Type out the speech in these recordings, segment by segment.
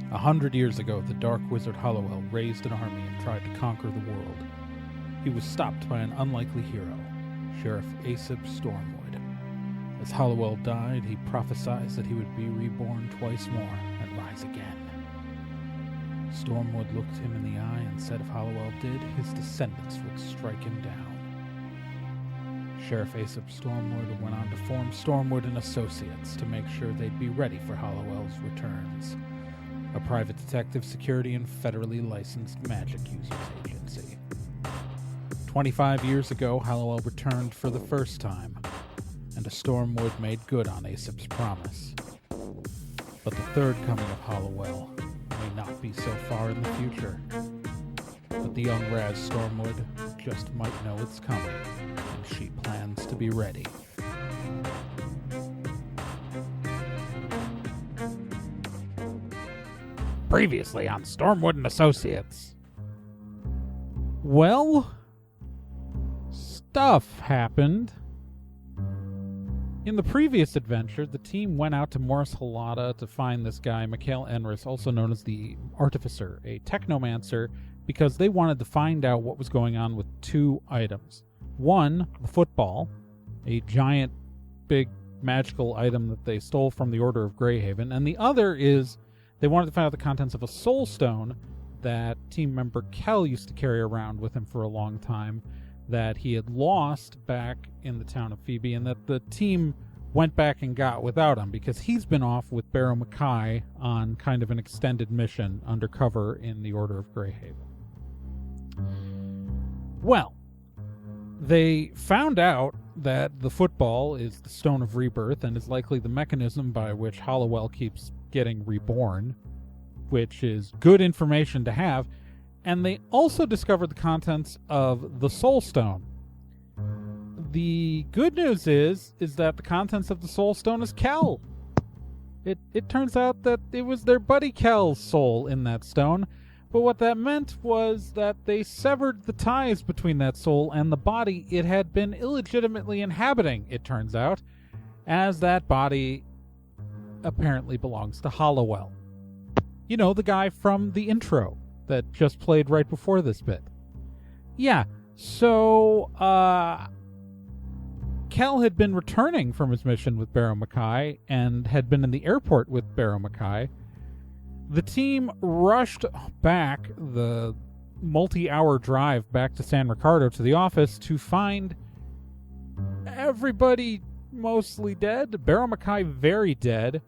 100 years ago, the dark wizard Halliwell raised an army and tried to conquer the world. He was stopped by an unlikely hero, Sheriff Aesop Stormwood. As Halliwell died, he prophesied that he would be reborn twice more and rise again. Stormwood looked him in the eye and said if Halliwell did, his descendants would strike him down. Sheriff Aesop Stormwood went on to form Stormwood and Associates to make sure they'd be ready for Halliwell's returns. A private detective, security, and federally licensed magic users agency. 25 years ago, Halliwell returned for the first time, and a Stormwood made good on Aesop's promise. But the third coming of Halliwell may not be so far in the future. But the young Raz Stormwood just might know it's coming, and she plans to be ready. Previously on Stormwood and Associates. Well, stuff happened. In the previous adventure, the team went out to Morris Halata to find this guy, Mikhail Enris, also known as the Artificer, a technomancer, because they wanted to find out what was going on with two items. One, the football, a giant, big, magical item that they stole from the Order of Greyhaven, and the other is they wanted to find out the contents of a soul stone that team member Kel used to carry around with him for a long time, that he had lost back in the town of Phoebe, and that the team went back and got without him because he's been off with Barrow Mackay on kind of an extended mission undercover in the Order of Greyhaven. Well, they found out that the football is the Stone of Rebirth and is likely the mechanism by which Halliwell keeps getting reborn, which is good information to have. And they also discovered the contents of the Soul Stone. The good news is that the contents of the Soul Stone is Kel. It turns out that it was their buddy Kel's soul in that stone, but what that meant was that they severed the ties between that soul and the body it had been illegitimately inhabiting, it turns out, as that body apparently belongs to Halliwell. You know, the guy from the intro that just played right before this bit. Yeah, so, Kel had been returning from his mission with Barrow Mackay and had been in the airport with Barrow Mackay. The team rushed back the multi-hour drive back to San Ricardo to the office to find everybody mostly dead. Barrow Mackay very dead.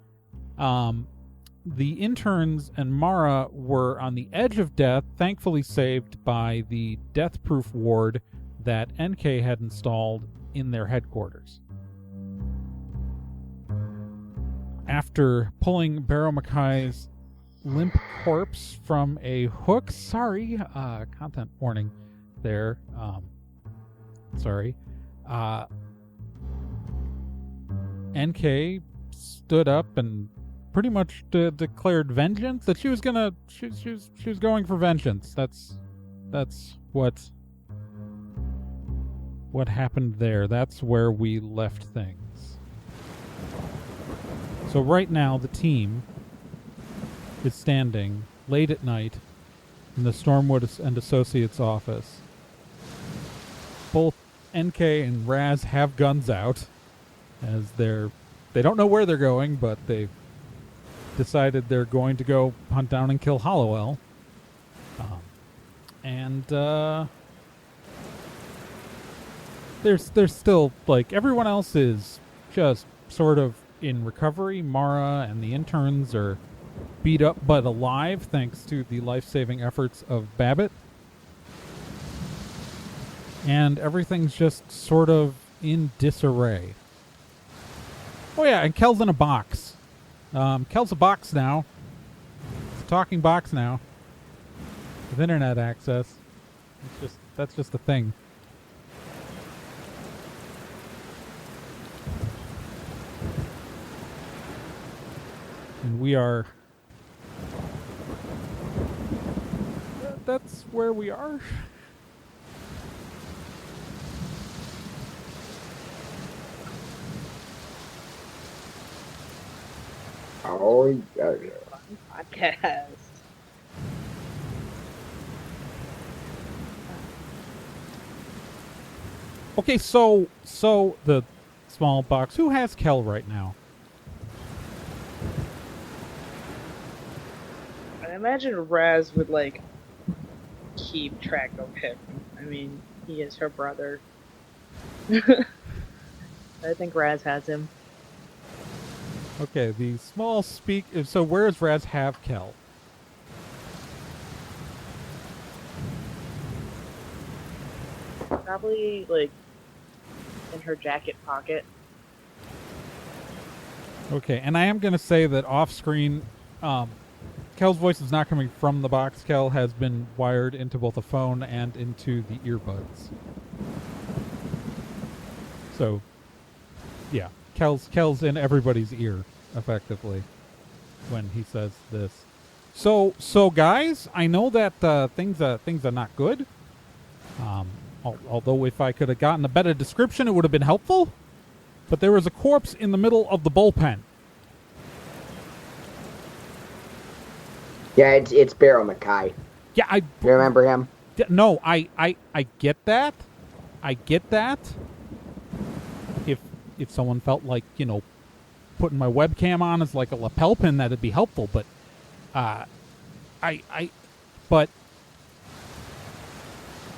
The interns and Mara were on the edge of death, thankfully saved by the death-proof ward that NK had installed in their headquarters. After pulling Barrow Mackay's limp corpse from a hook, content warning there, NK stood up and pretty much declared vengeance, that she was going for vengeance. That's what happened there. That's where we left things. So right now the team is standing late at night in the Stormwood and Associates office. Both NK and Raz have guns out, as they don't know where they're going, but they've decided they're going to go hunt down and kill Halliwell. There's still, like, everyone else is just sort of in recovery. Mara and the interns are beat up but alive thanks to the life-saving efforts of Babbitt. And everything's just sort of in disarray. Oh yeah, and Kel's in a box. Kel's a box now. It's a talking box now. With internet access. That's just a thing. And we are... That's where we are. Oh, yeah. Podcast. Okay, so the small box. Who has Kel right now? I imagine Raz would like keep track of him. I mean, he is her brother. I think Raz has him. Okay, the small speak. So where does Raz have Kel? Probably like in her jacket pocket. Okay, and I am going to say that off screen, Kel's voice is not coming from the box. Kel has been wired into both a phone and into the earbuds. So, yeah, Kel's in everybody's ear, effectively, when he says this. So guys, I know that things are not good. Although if I could have gotten a better description, it would have been helpful. But there was a corpse in the middle of the bullpen. Yeah, it's Barrow Mackay. Yeah, I You remember him? no, I get that. I get that. If someone felt like, putting my webcam on as like a lapel pin, that'd be helpful. But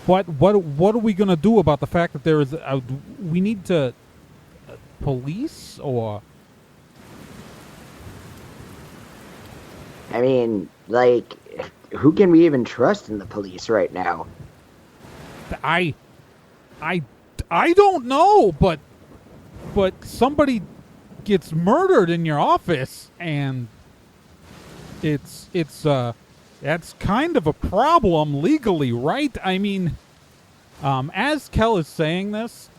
but what are we gonna do about the fact that there is we need to police or? I mean, like, who can we even trust in the police right now? I don't know, but somebody gets murdered in your office, and it's that's kind of a problem legally, right? I mean, as Kel is saying this,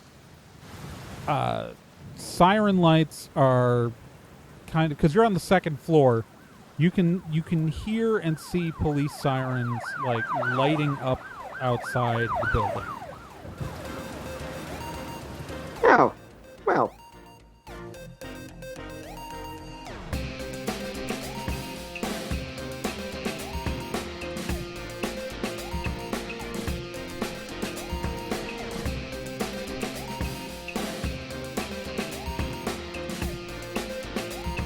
siren lights are kind of, because you're on the second floor. You can hear and see police sirens like lighting up outside the building. Oh, well.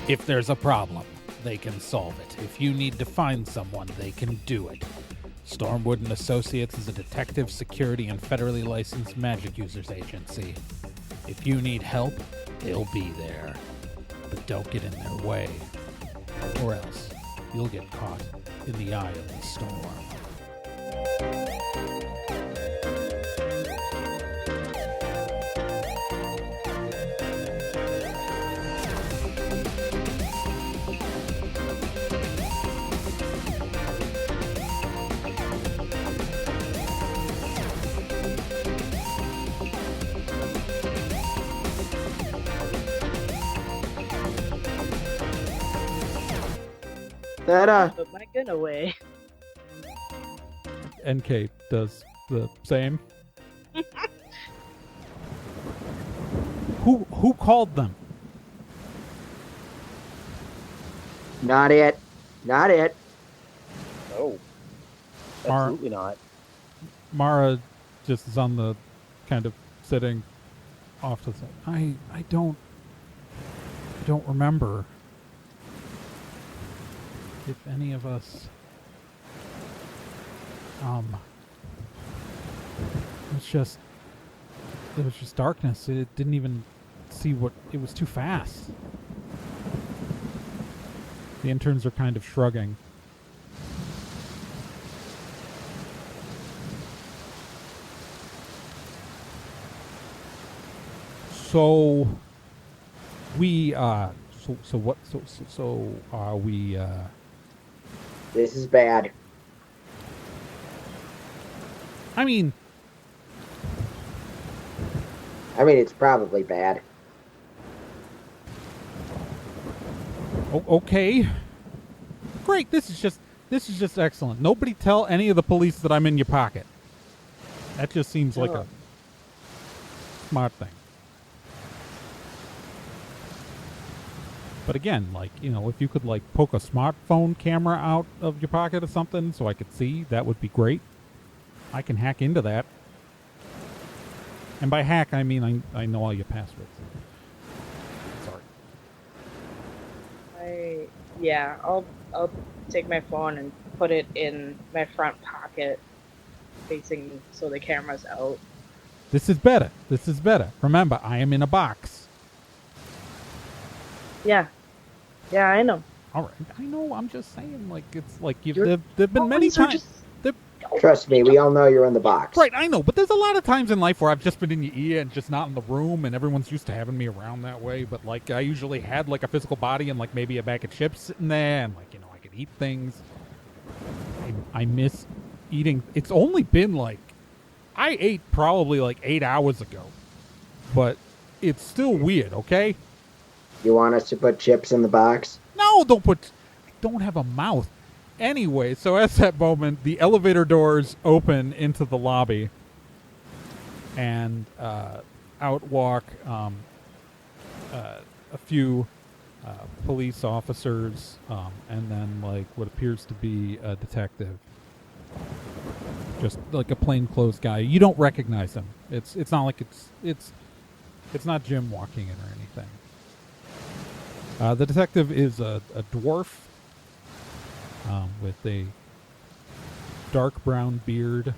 If there's a problem, they can solve it. If you need to find someone, they can do it. Stormwood and Associates is a detective, security, and federally licensed magic users agency. If you need help, they'll be there. But don't get in their way, or else you'll get caught in the eye of the storm. That, Put my gun away. NK does the same. Who called them? not it. Not it. No, Mar- absolutely not. Mara just is on the kind of sitting off to the side. I don't remember if any of us it was just darkness. It didn't even see what it was, too fast. The interns are kind of shrugging. So we so are we This is bad. I mean, it's probably bad. okay. Great. This is just excellent. Nobody tell any of the police that I'm in your pocket. That just seems like a smart thing. But again, like, if you could, like, poke a smartphone camera out of your pocket or something so I could see, that would be great. I can hack into that. And by hack, I mean I know all your passwords. Sorry. I'll take my phone and put it in my front pocket, facing so the camera's out. This is better. Remember, I am in a box. Yeah, I know. All right, I know. I'm just saying, like, it's like there've been many times. Trust me, we all know you're in the box. Right, I know, but there's a lot of times in life where I've just been in your ear and just not in the room, and everyone's used to having me around that way. But like, I usually had like a physical body and like maybe a bag of chips sitting there, and like I could eat things. I miss eating. It's only been like I ate probably like 8 hours ago, but it's still weird. Okay. You want us to put chips in the box? No, don't put. I don't have a mouth. Anyway, so at that moment, the elevator doors open into the lobby, and out walk a few police officers, and then like what appears to be a detective, just like a plainclothes guy. You don't recognize him. It's not like it's not Jim walking in or anything. The detective is a dwarf. With a dark brown beard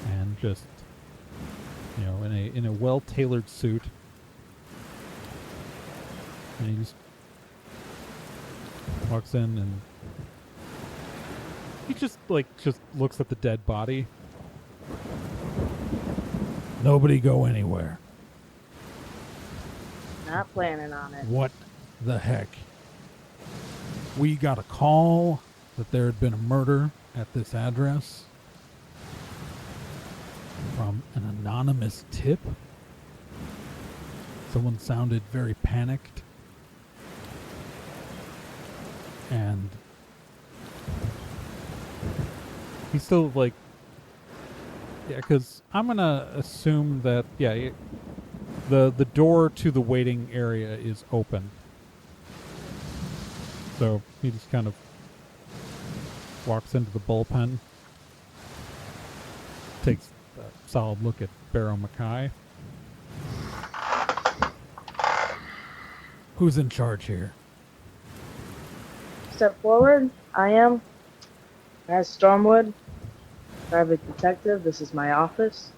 and just, in a well-tailored suit. And he just walks in and he just looks at the dead body. Nobody go anywhere. Not planning on it. What the heck? We got a call that there had been a murder at this address from an anonymous tip. Someone sounded very panicked. And he's still like, because I'm going to assume that, the door to the waiting area is open. So he just kind of walks into the bullpen, takes a solid look at Barrow Mackay. Who's in charge here? Step forward. I am. As Stormwood, private detective. This is my office.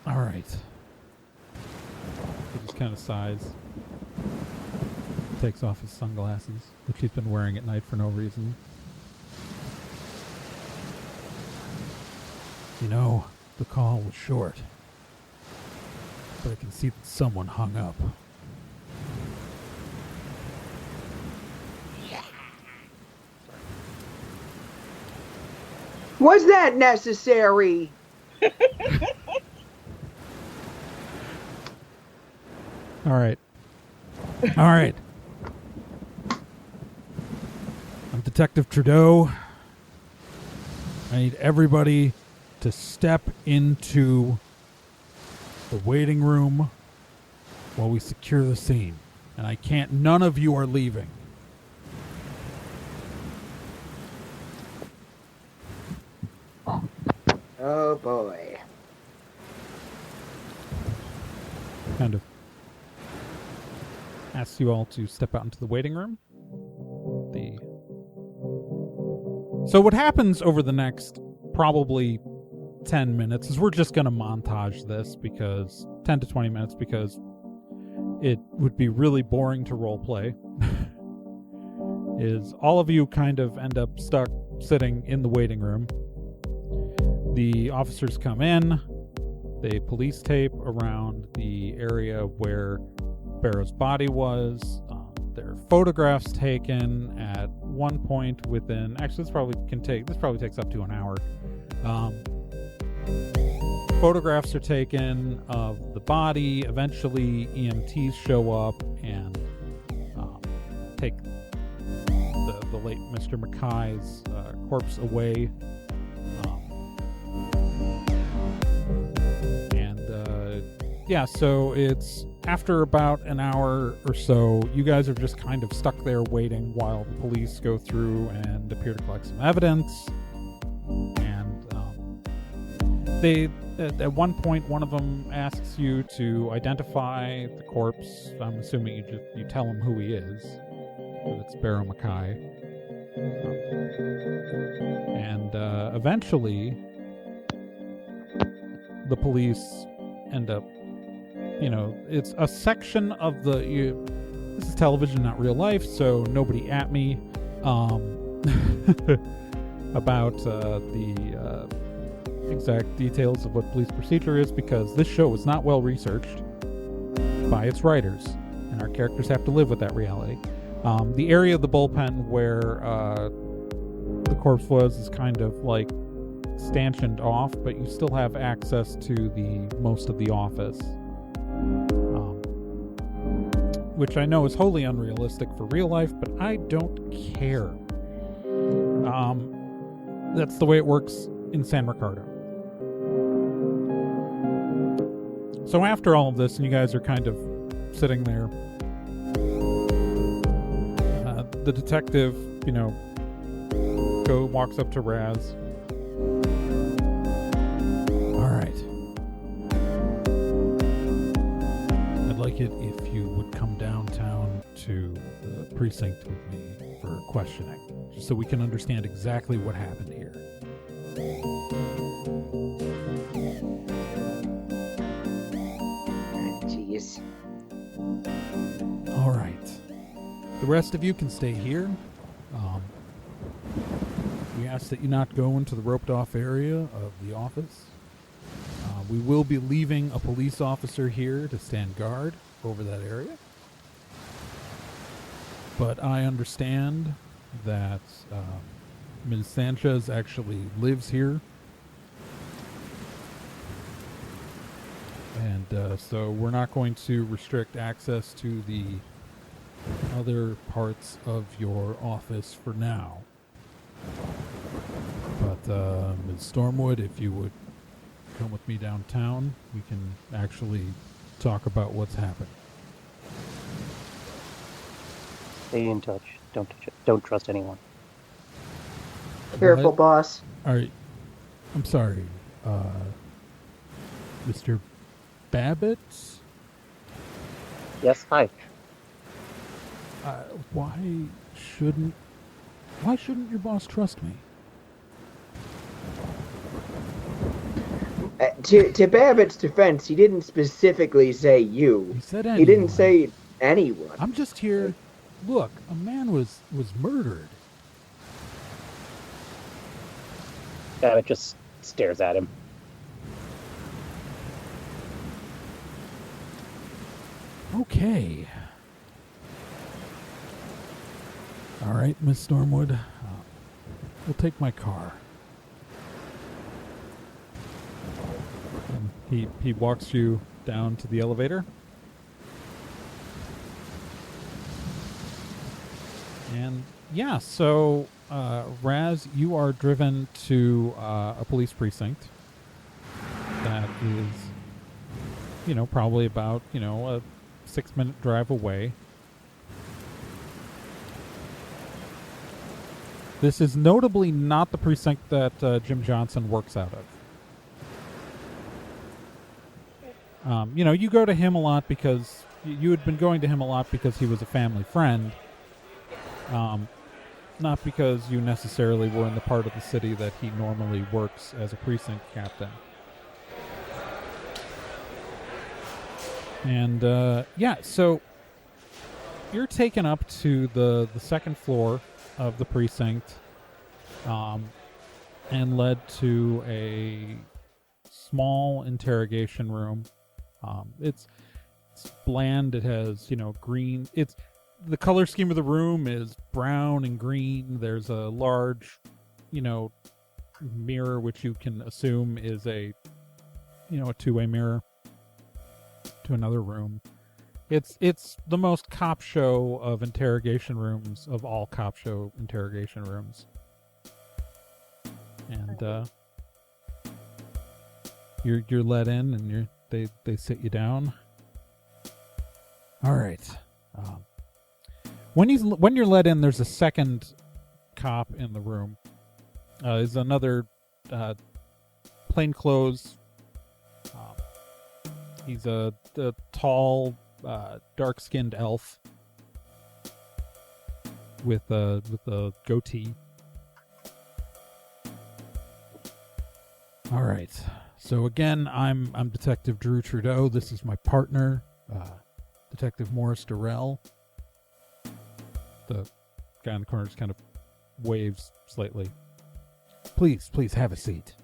All right. He just kind of sighs. Takes off his sunglasses, which he's been wearing at night for no reason. The call was short, but I can see that someone hung up. Was that necessary? All right. I'm Detective Trudeau. I need everybody to step into the waiting room while we secure the scene. And none of you are leaving. Oh boy. Kind of asks you all to step out into the waiting room. So what happens over the next probably 10 minutes is we're just going to montage this, because 10 to 20 minutes, because it would be really boring to role play. Is all of you kind of end up stuck sitting in the waiting room. The officers come in, they police tape around the area where Barrow's body was. There are photographs taken at one point within. Actually, this probably takes up to an hour. Photographs are taken of the body. Eventually, EMTs show up and take the late Mr. Mackay's corpse away. So it's after about an hour or so, you guys are just kind of stuck there waiting while the police go through and appear to collect some evidence. And they, at one point, one of them asks you to identify the corpse. I'm assuming you tell him who he is. That it's Barrow Mackay. And eventually, the police end up, it's a section of this is television, not real life, so nobody at me about the exact details of what police procedure is, because this show is not well researched by its writers, and our characters have to live with that reality. The area of the bullpen where the corpse was is kind of like stanchioned off, but you still have access to the most of the office, which I know is wholly unrealistic for real life, but I don't care. That's the way it works in San Ricardo. So after all of this, and you guys are kind of sitting there, the detective, walks up to Raz. All right. I'd like it if you would come downtown to the precinct with me for questioning, just so we can understand exactly what happened here. Jeez. All right. The rest of you can stay here. We ask that you not go into the roped-off area of the office. We will be leaving a police officer here to stand guard over that area. But I understand that Ms. Sanchez actually lives here. And so we're not going to restrict access to the other parts of your office for now. But Ms. Stormwood, if you would come with me downtown, we can actually talk about what's happened. Stay in touch. Don't trust anyone. Careful, boss. All right. I'm sorry. Mr. Babbitt? Yes, hi. Why shouldn't your boss trust me? To Babbitt's defense, he didn't specifically say you. He said anyone. He didn't say anyone. I'm just here. Look, a man was murdered. Babbitt just stares at him. Okay. All right, Miss Stormwood. We'll take my car. And he walks you down to the elevator. And yeah, so Raz, you are driven to a police precinct that is, probably about, a 6-minute drive away. This is notably not the precinct that Jim Johnson works out of. You go to him a lot because you had been going to him a lot because he was a family friend. Not because you necessarily were in the part of the city that he normally works as a precinct captain. And, so you're taken up to the second floor of the precinct and led to a small interrogation room. It's bland. It has, green. The color scheme of the room is brown and green. There's a large, mirror, which you can assume is a two-way mirror to another room. It's the most cop show of interrogation rooms of all cop show interrogation rooms. And you're let in, and they sit you down. All right. When you're let in, there's a second cop in the room. There's another plainclothes. He's a tall, dark-skinned elf with a goatee. All right. So again, I'm Detective Drew Trudeau. This is my partner, Detective Morris Durrell. The guy in the corner just kind of waves slightly. Please have a seat.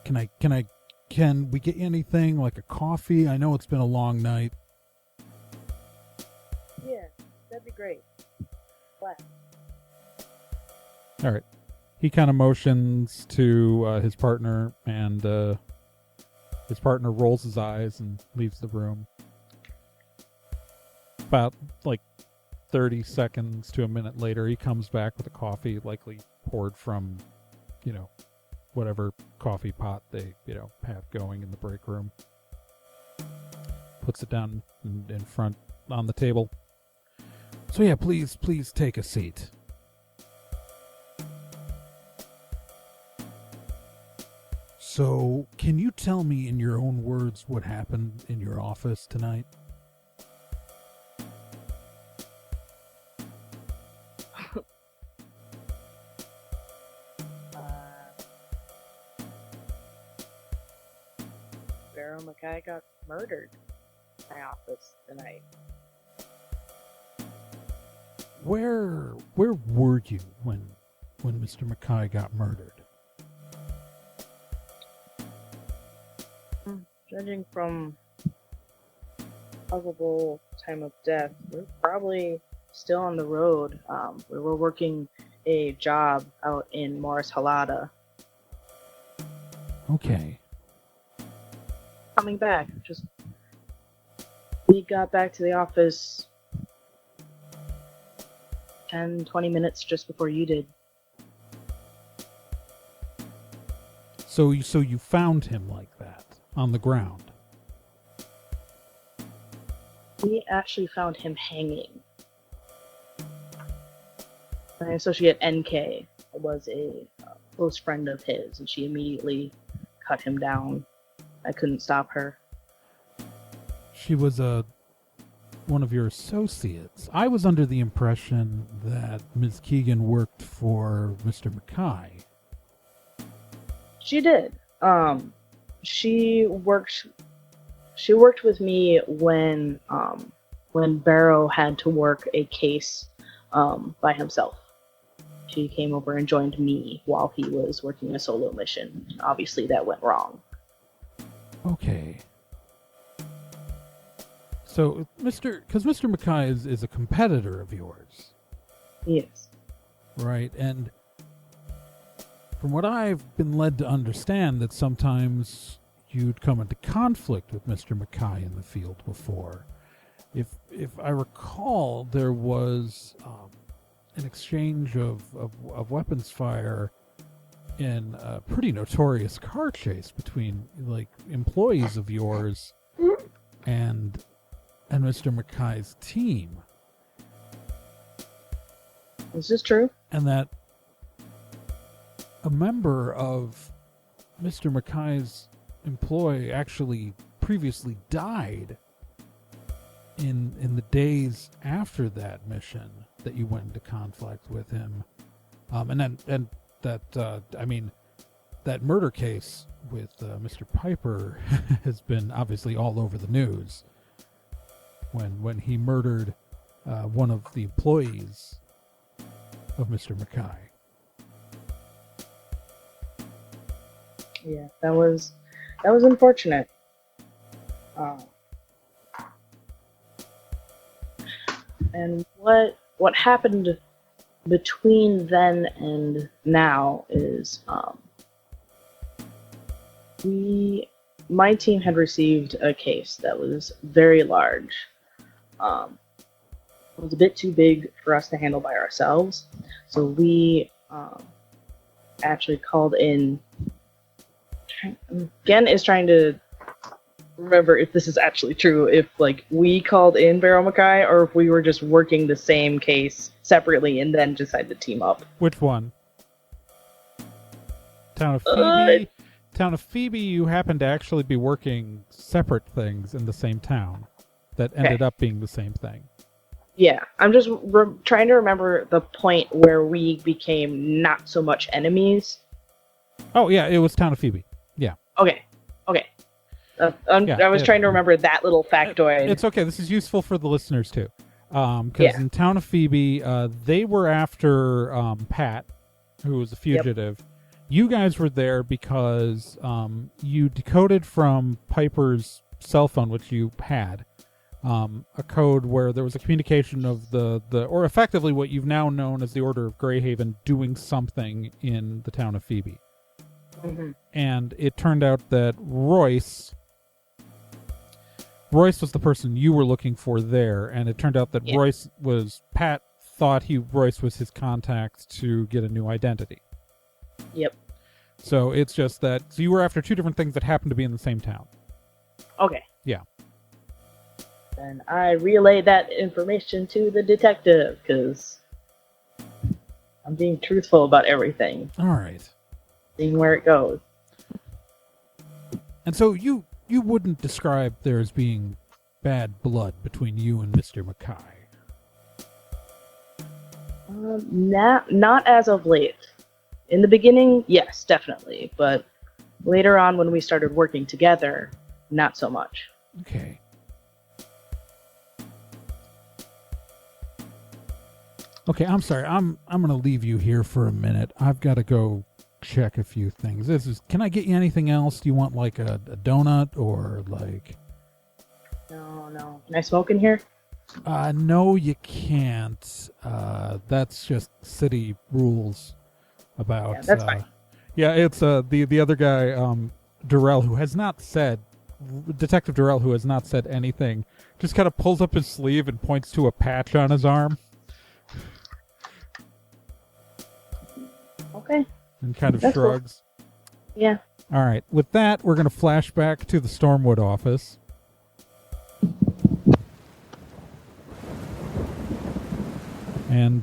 Can we get you anything like a coffee? I know it's been a long night. Yeah, that'd be great. What? All right. He kind of motions to his partner, and his partner rolls his eyes and leaves the room. About 30 seconds to a minute later, he comes back with a coffee, likely poured from, whatever coffee pot they, have going in the break room. Puts it down in front on the table. So yeah, please take a seat. So, can you tell me in your own words what happened in your office tonight? Barrow Mackay got murdered in my office tonight. Where were you when Mr. Mackay got murdered? Judging from probable time of death, we're probably still on the road. We were working a job out in Morris Halada. Okay. Coming back, we got back to the office 10-20 minutes just before you did. So you found him like that on the ground? We actually found him hanging. My associate NK was a close friend of his, and she immediately cut him down. I couldn't stop her. She was one of your associates. I was under the impression that Ms. Keegan worked for Mr. Mackay. She did. She worked with me when Barrow had to work a case by himself. She came over and joined me while he was working a solo mission. Obviously, that went wrong. Okay. So, because Mr. Mackay is a competitor of yours. Yes. Right, and from what I've been led to understand, that sometimes you'd come into conflict with Mr. Mackay in the field before. If I recall, there was an exchange of weapons fire in a pretty notorious car chase between employees of yours and Mr. Mackay's team. Is this true? And that a member of Mr. Mackay's employ actually previously died in the days after that mission that you went into conflict with him. That murder case with Mr. Piper has been obviously all over the news when he murdered one of the employees of Mr. Mackay. Yeah, that was unfortunate. And what happened between then and now is my team had received a case that was very large. It was a bit too big for us to handle by ourselves, so we actually called in. Gen is trying to remember if this is actually true, if like we called in Barrow Mackay or if we were just working the same case separately and then decided to team up. Which one? Town of Phoebe? Town of Phoebe, you happen to actually be working separate things in the same town that ended up being the same thing. Yeah, I'm just trying to remember the point where we became not so much enemies. Oh, yeah, it was Town of Phoebe. Yeah. Okay. I was trying to remember that little factoid. It's okay. This is useful for the listeners, too. Because in Town of Phoebe, they were after Pat, who was a fugitive. Yep. You guys were there because you decoded from Piper's cell phone, which you had, a code where there was a communication of or effectively what you've now known as the Order of Greyhaven doing something in the town of Phoebe. Mm-hmm. And it turned out that Royce was the person you were looking for there, and it turned out that Pat thought Royce was his contact to get a new identity. Yep. So it's just that you were after two different things that happened to be in the same town. Okay. Yeah. And I relayed that information to the detective because I'm being truthful about everything. All right. Seeing where it goes. And so you wouldn't describe there as being bad blood between you and Mr. Mackay? Not as of late. In the beginning, yes, definitely. But later on when we started working together, not so much. Okay. Okay, I'm sorry. I'm going to leave you here for a minute. I've got to go check a few things. Can I get you anything else? Do you want like a donut or like... No. Can I smoke in here? No, you can't. That's just city rules about... Yeah, that's fine. Yeah, it's the other guy, Durrell, who has not said... Detective Durrell, who has not said anything, just kind of pulls up his sleeve and points to a patch on his arm. Okay. And kind of shrugs. Cool. Yeah. All right. With that, we're going to flash back to the Stormwood office. And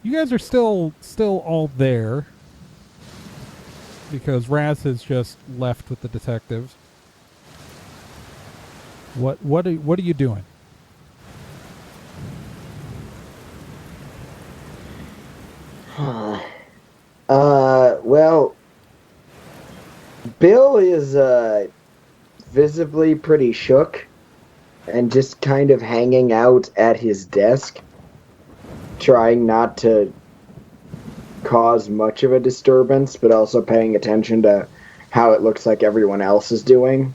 you guys are still all there because Raz has just left with the detectives. What are you doing? Well, Bill is visibly pretty shook and just kind of hanging out at his desk, trying not to cause much of a disturbance, but also paying attention to how it looks like everyone else is doing.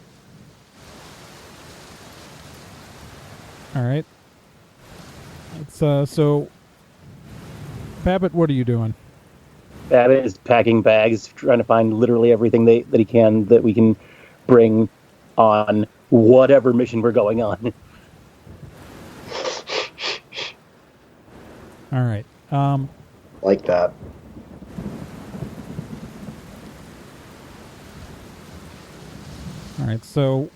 All right. So, Babbitt, what are you doing? Babbitt is packing bags, trying to find literally everything that we can bring on whatever mission we're going on. All right. Like that. All right. So,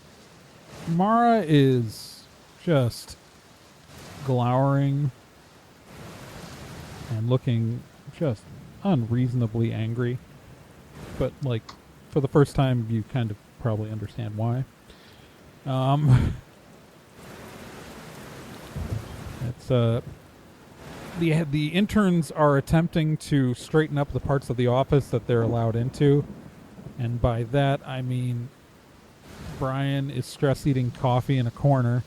Mara is just glowering and looking just unreasonably angry, but like for the first time you kind of probably understand why. It's the interns are attempting to straighten up the parts of the office that they're allowed into, and by that I mean Brian is stress eating coffee in a corner.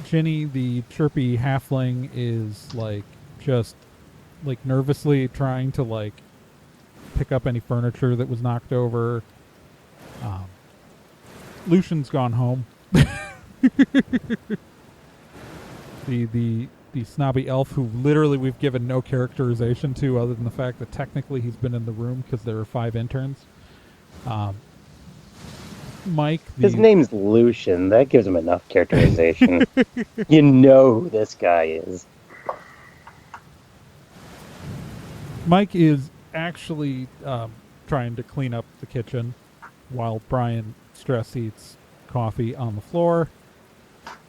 Ginny, the chirpy halfling, is like just like nervously trying to like pick up any furniture that was knocked over. Lucian's gone home. the snobby elf who literally we've given no characterization to other than the fact that technically he's been in the room because there were 5 interns. Mike. His name's Lucian. That gives him enough characterization. You know who this guy is. Mike is actually trying to clean up the kitchen while Brian stress eats coffee on the floor.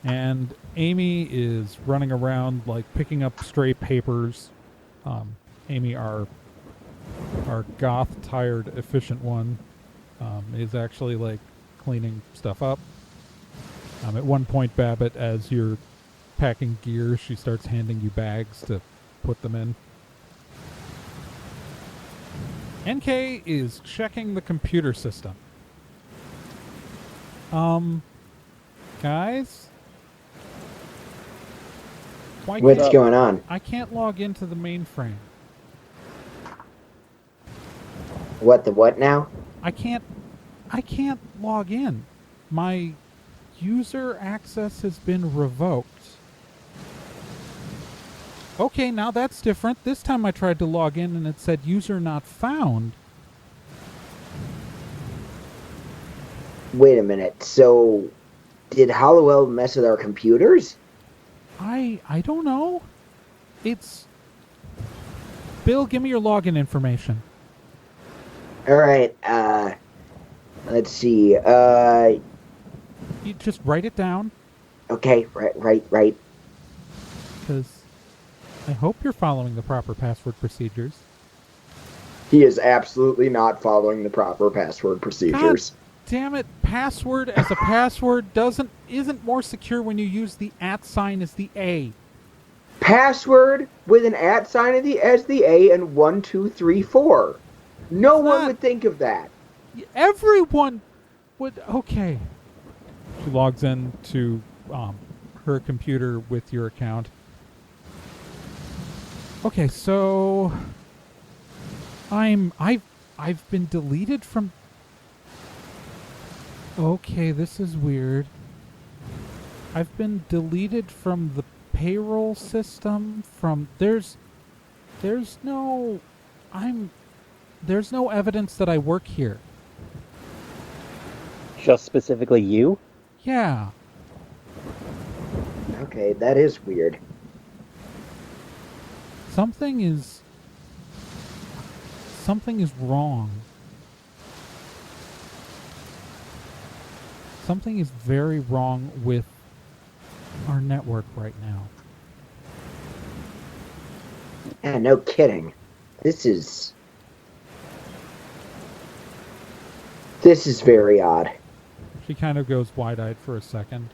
And Amy is running around, like, picking up stray papers. Amy, our goth, tired, efficient one, is actually, like, cleaning stuff up. At one point, Babbitt, as you're packing gear, she starts handing you bags to put them in. NK is checking the computer system. Guys? What's going on? I can't log into the mainframe. What now? I can't log in. My user access has been revoked. Okay, now that's different. This time I tried to log in and it said user not found. Wait a minute. So, did Halliwell mess with our computers? I don't know. It's... Bill, give me your login information. Alright, let's see, You just write it down. Okay, right. Because I hope you're following the proper password procedures. He is absolutely not following the proper password procedures. God damn it, password as a password isn't more secure when you use the @ sign as the A. Password with an @ sign as the A and 1, 2, 3, 4. No one would think of that. Everyone would. Okay. She logs in to her computer with your account. Okay, so I've been deleted from. Okay, this is weird. I've been deleted from the payroll system. There's no evidence that I work here. Just specifically you? Yeah. Okay, that is weird. Something is wrong. Something is very wrong with our network right now. Yeah, no kidding. This is very odd. She kind of goes wide-eyed for a second.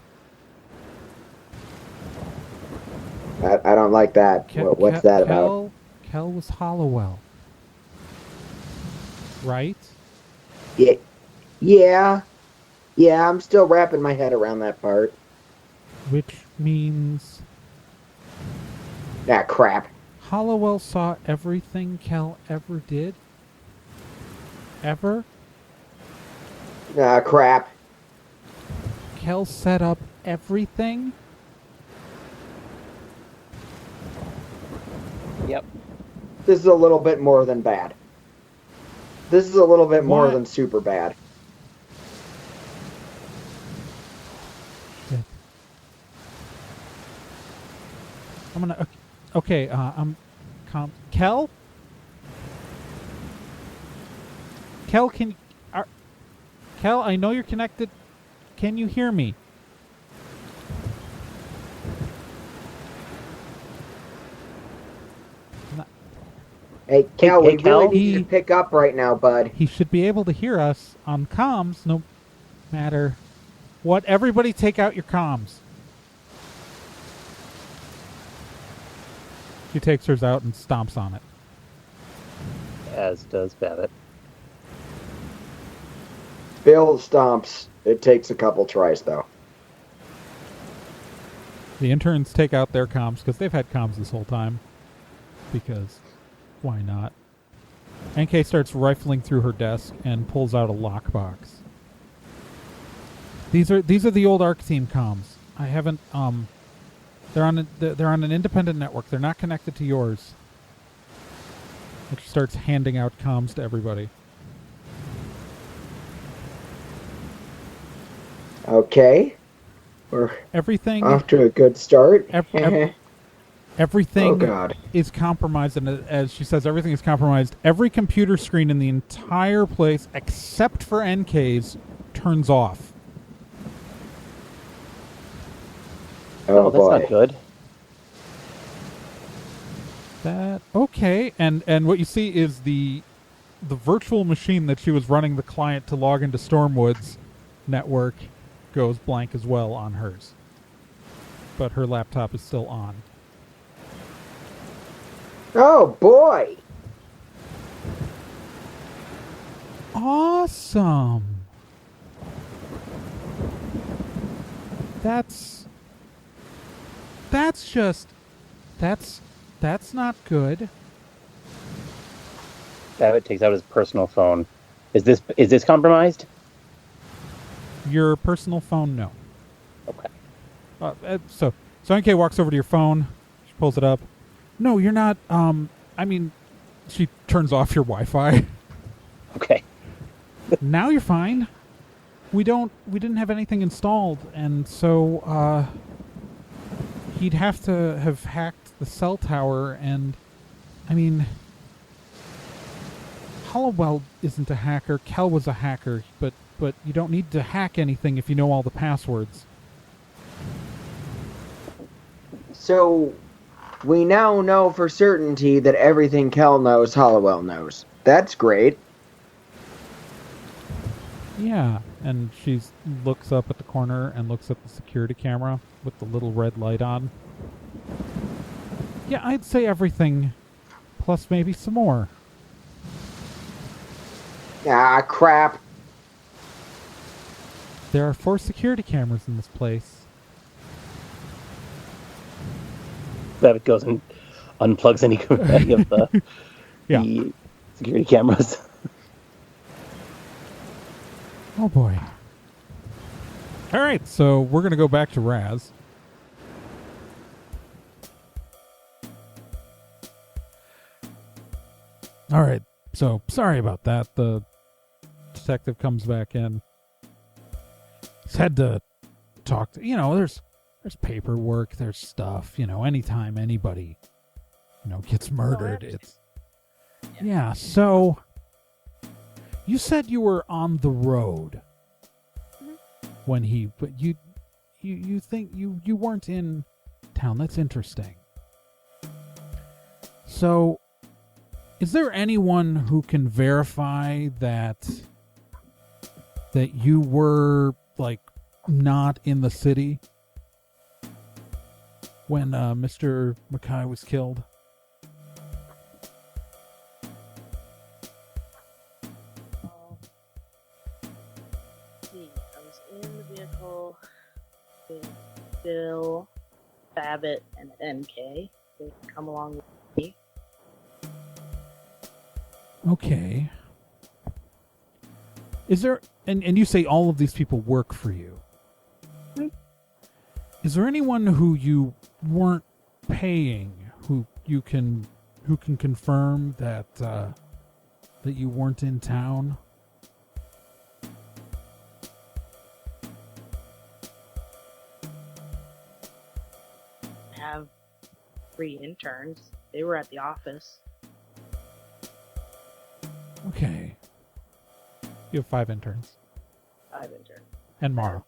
I don't like that. What's that about? Kel was Halliwell. Right? Yeah, I'm still wrapping my head around that part. Which means... Ah, crap. Halliwell saw everything Kel ever did? Ever? Ah, crap. Kel set up everything? Yep. This is a little bit more than bad. This is a little bit more than super bad. Shit. I'm gonna... Okay, Kel? Kel, Kel, I know you're connected. Can you hear me? Hey, Kel, we Kel? really need you to pick up right now, bud. He should be able to hear us on comms, no matter what. Everybody take out your comms. She takes hers out and stomps on it. As does Babbitt. Bill stomps. It takes a couple tries, though. The interns take out their comms because they've had comms this whole time. Because why not? NK starts rifling through her desk and pulls out a lockbox. These are the old ARC team comms. I haven't they're on an independent network. They're not connected to yours. And she starts handing out comms to everybody. Okay. We're Everything off to a good start. Everything Oh, God. is compromised, and as she says, everything is compromised. Every computer screen in the entire place, except for NK's, turns off. Oh, that's boy. not good. That okay, and what you see is the virtual machine that she was running the client to log into Stormwood's network goes blank as well on hers. But her laptop is still on. Oh, boy. Awesome. That's not good. Babbitt takes out his personal phone. Is this compromised? Your personal phone, no. Okay. So NK walks over to your phone. She pulls it up. No, you're not. I mean, she turns off your Wi-Fi. Okay. Now you're fine. We didn't have anything installed, and so he'd have to have hacked the cell tower. And I mean, Halliwell isn't a hacker. Kel was a hacker, but you don't need to hack anything if you know all the passwords. So, we now know for certainty that everything Kel knows, Halliwell knows. That's great. Yeah, and she looks up at the corner and looks at the security camera with the little red light on. Yeah, I'd say everything, plus maybe some more. Ah, crap. There are 4 security cameras in this place. Babbitt goes and unplugs any of the, Yeah. the security cameras. Oh boy. All right, so we're going to go back to Raz. All right, so sorry about that. The detective comes back in. He's had to talk to, there's paperwork, there's stuff, anytime anybody, gets murdered, it's... Yeah, so you said you were on the road when but you think you weren't in town. That's interesting. So is there anyone who can verify that you were not in the city when Mr. Mackay was killed? I was in the vehicle with Bill, Babbitt, and NK. They come along with me. Okay. Is there, and you say all of these people work for you. Is there anyone who you weren't paying who can confirm that you weren't in town? I have 3 interns. They were at the office. Okay. You have 5 interns. 5 interns. And Mara.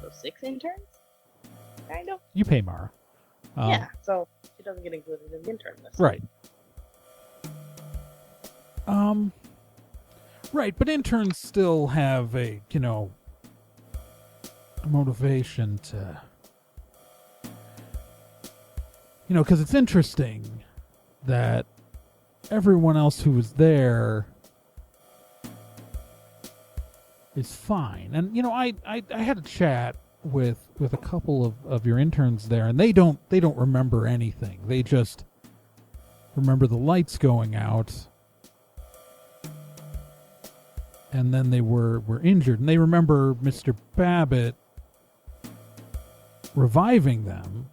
So 6 interns? Kind of. You pay Mara. Yeah, so she doesn't get included in the intern list. Right. Right, but interns still have a, motivation to, because it's interesting that everyone else who was there is fine. And, I had a chat with a couple of your interns there, and they don't remember anything. They just remember the lights going out, and then they were injured. And they remember Mr. Babbitt reviving them.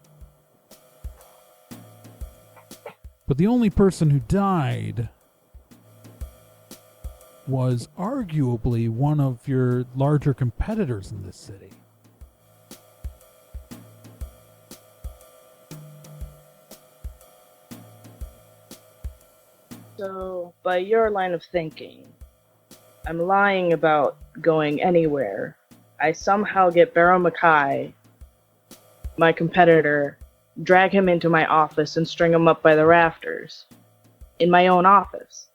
But the only person who died was arguably one of your larger competitors in this city. So, by your line of thinking, I'm lying about going anywhere. I somehow get Barrow Mackay, my competitor, drag him into my office and string him up by the rafters. In my own office.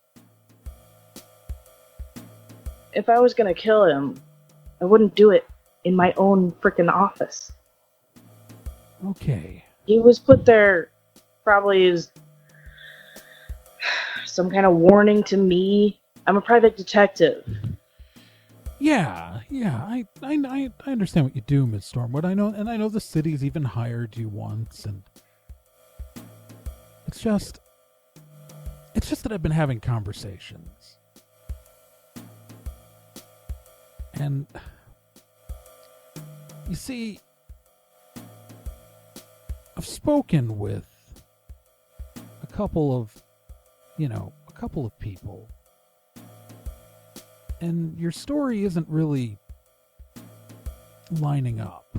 If I was gonna kill him, I wouldn't do it in my own frickin' office. Okay. He was put there probably as some kind of warning to me. I'm a private detective. Yeah. I understand what you do, Miss Stormwood. I know the city's even hired you once, and it's just that I've been having conversations. And you see, I've spoken with a couple of people, and your story isn't really lining up.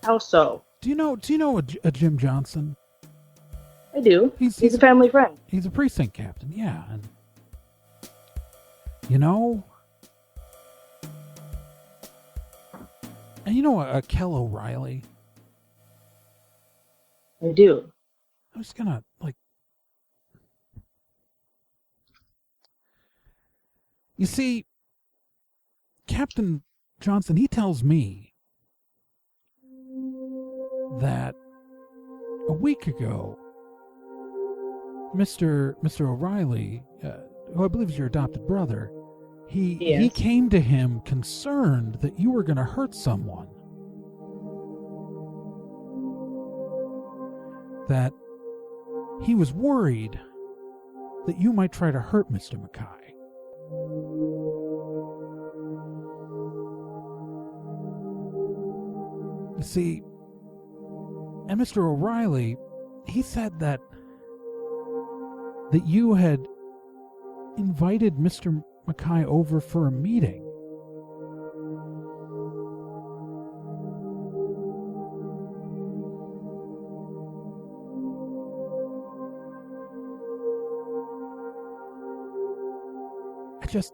How so? Do you know a Jim Johnson? I do. He's a family friend. He's a precinct captain, yeah. And you know a Kel O'Reilly? I do. I was gonna you see, Captain Johnson, he tells me that a week ago, Mr. O'Reilly, who I believe is your adopted brother, he came to him concerned that you were going to hurt someone. That he was worried that you might try to hurt Mr. Mackay. You see, and Mr. O'Reilly, he said that you had invited Mr. Mackay over for a meeting.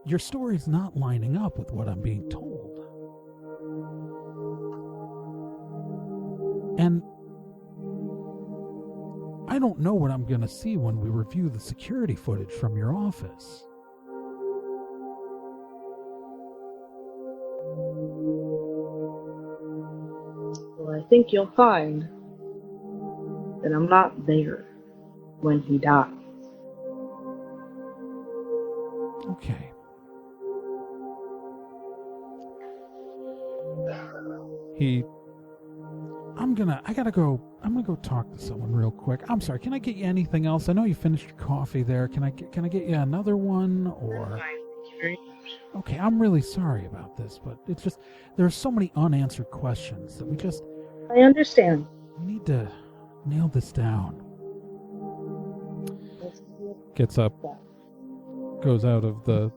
Your story's not lining up with what I'm being told. And I don't know what I'm going to see when we review the security footage from your office. Well, I think you'll find that I'm not there when he died. Okay. I'm gonna go talk to someone real quick. I'm sorry, can I get you anything else? I know you finished your coffee there. Can I get you another one, or? Okay, I'm really sorry about this, but it's just, there's so many unanswered questions that I understand. We need to nail this down. Gets up, goes out of the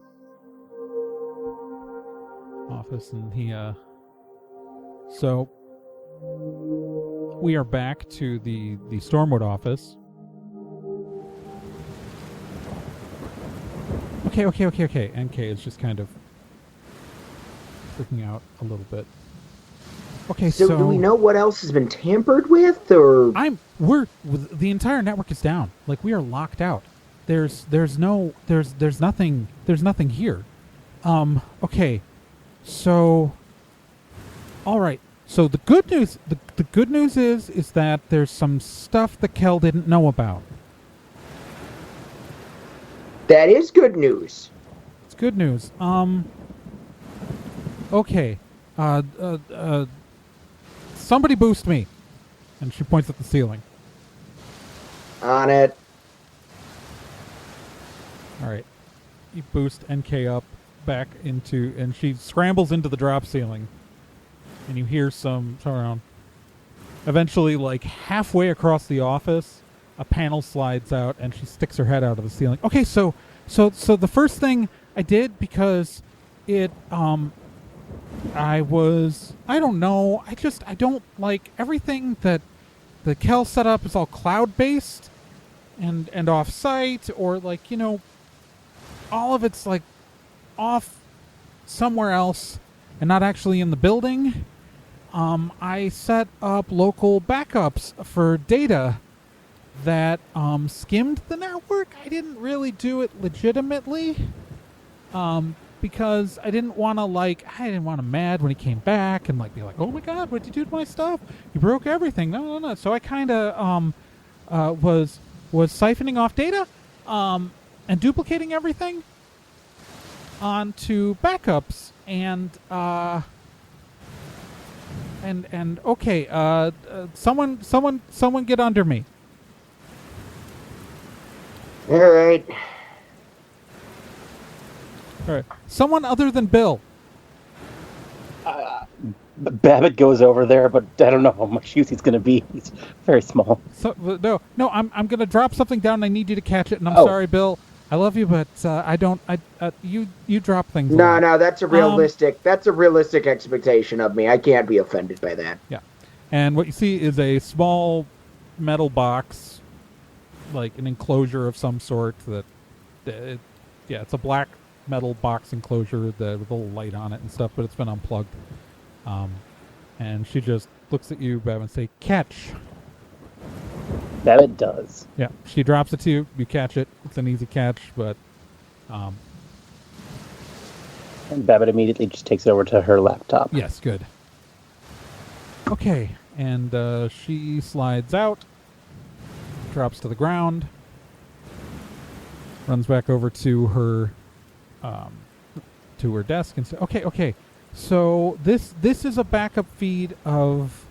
office, and so we are back to the Stormwood office. Okay. NK is just kind of freaking out a little bit. Okay, so do we know what else has been tampered with, or the entire network is down. Like, we are locked out. There's nothing here. Okay. So all right. So the good news is that there's some stuff that Kel didn't know about. that is good news? It's good news. Okay. Somebody boost me. And she points at the ceiling. On it. All right. You boost NK up back into, and she scrambles into the drop ceiling. And you hear some around. Eventually, like halfway across the office, a panel slides out, and she sticks her head out of the ceiling. Okay, so the first thing I did, because it, I don't know, I don't like everything that the Kel setup is all cloud-based and off-site, or like, you know, all of it's like off somewhere else and not actually in the building. I set up local backups for data that skimmed the network. I didn't really do it legitimately because I didn't want to mad when he came back and like be like, oh my god, what'd you do to my stuff? You broke everything. No. So I kind of was siphoning off data and duplicating everything onto backups and okay, someone get under me. All right. All right. Someone other than Bill. Babbitt goes over there, but I don't know how much use he's going to be. He's very small. So no, I'm going to drop something down and I need you to catch it, and I'm sorry, Bill. I love you, but I don't. You drop things. No, that's a realistic expectation of me. I can't be offended by that. Yeah, and what you see is a small metal box, like an enclosure of some sort. It's a black metal box enclosure with a little light on it and stuff, but it's been unplugged. And she just looks at you, Bev, and say, "Catch." Babbitt does. Yeah, she drops it to you. You catch it. It's an easy catch, but and Babbitt immediately just takes it over to her laptop. Yes, good. Okay, and she slides out, drops to the ground, runs back over to her desk and says, "Okay. So this is a backup feed of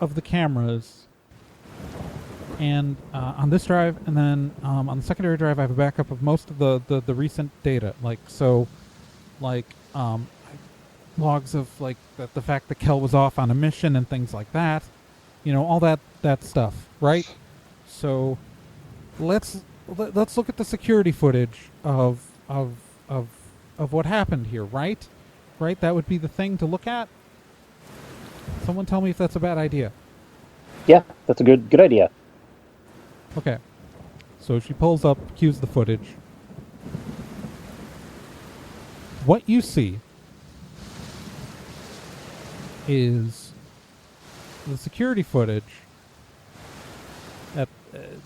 the cameras." And on this drive, and then on the secondary drive, I have a backup of most of the recent data. Logs of like the fact that Kel was off on a mission and things like that. You know, all that stuff, right? So let's look at the security footage of what happened here, right? Right? That would be the thing to look at. Someone tell me if that's a bad idea. Yeah, that's a good idea. Okay. So she pulls up, cues the footage. What you see is the security footage that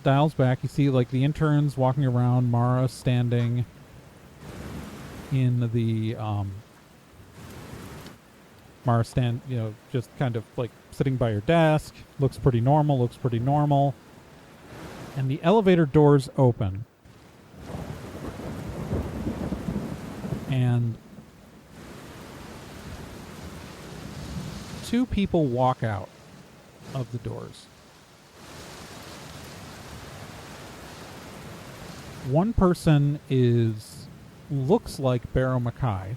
dials back. You see, like, the interns walking around, Mara standing in the just kind of like sitting by her desk. Looks pretty normal. And the elevator doors open. And two people walk out of the doors. One person looks like Barrow Mackay.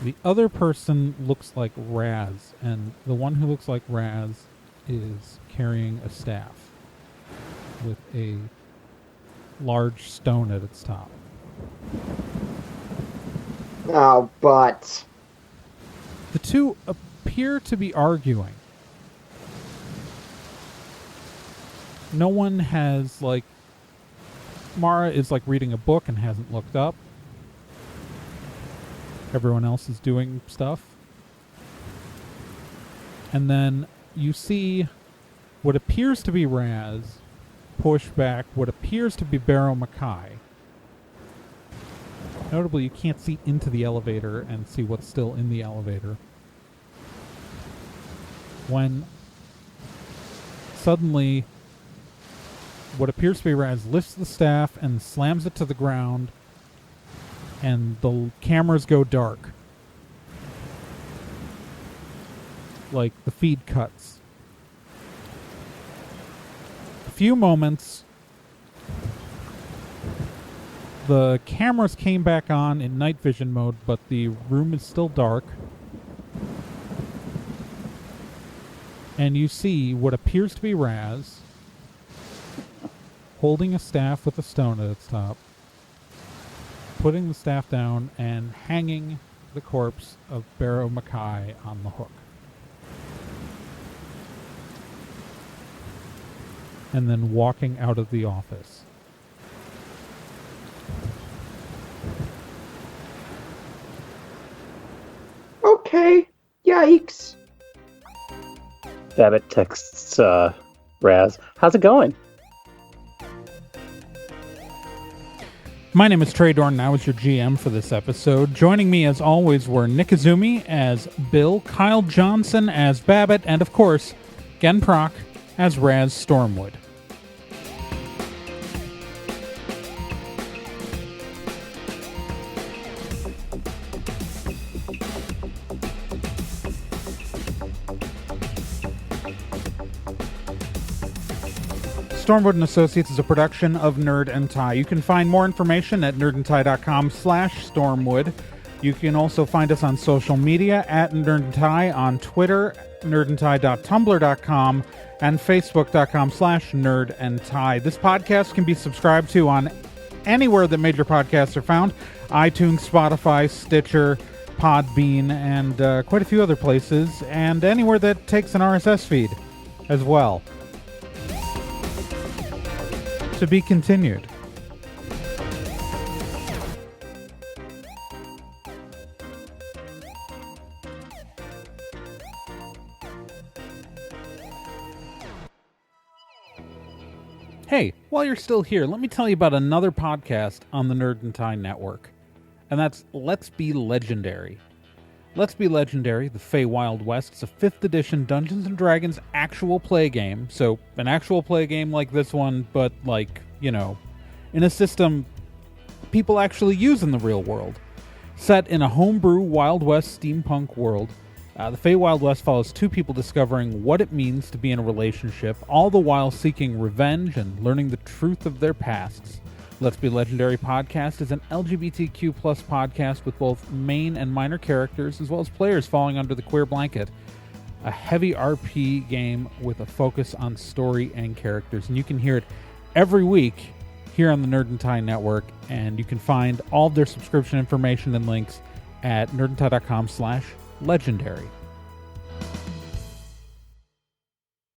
The other person looks like Raz, and the one who looks like Raz is carrying a staff with a large stone at its top. Oh, but The two appear to be arguing. No one has, like... Mara is, like, reading a book and hasn't looked up. Everyone else is doing stuff. And then you see what appears to be Raz push back what appears to be Barrow Mackay. Notably, you can't see into the elevator and see what's still in the elevator. When suddenly what appears to be Raz lifts the staff and slams it to the ground, and the cameras go dark. Like the feed cuts. A few moments, the cameras came back on in night vision mode, but the room is still dark. And you see what appears to be Raz holding a staff with a stone at its top, putting the staff down and hanging the corpse of Barrow Mackay on the hook. and then walking out of the office. Okay. Yikes. Babbitt texts Raz, "How's it going?" My name is Trey Dorn, and I was your GM for this episode. Joining me, as always, were Nick Izumi as Bill, Kyle Johnson as Babbitt, and, of course, Gen Proc as Raz Stormwood. Stormwood & Associates is a production of Nerd and Tie. You can find more information at nerdandtie.com/Stormwood. You can also find us on social media at Nerd and Tie on Twitter, nerdandtie.tumblr.com, and facebook.com/nerdandtie. This podcast can be subscribed to on anywhere that major podcasts are found: iTunes, Spotify, Stitcher, Podbean, and quite a few other places, and anywhere that takes an RSS feed as well. To be continued. Hey, while you're still here, let me tell you about another podcast on the Nerd and Tie Network, and that's Let's Be Legendary. Let's Be Legendary, the Feywild West, is a 5th edition Dungeons & Dragons actual play game. So, an actual play game like this one, but like, in a system people actually use in the real world. Set in a homebrew Wild West steampunk world, the Feywild West follows two people discovering what it means to be in a relationship, all the while seeking revenge and learning the truth of their pasts. Let's Be Legendary podcast is an LGBTQ+ podcast with both main and minor characters, as well as players falling under the queer blanket. A heavy RP game with a focus on story and characters. And you can hear it every week here on the Nerd and Tie Network, and you can find all of their subscription information and links at nerdandtie.com/legendary.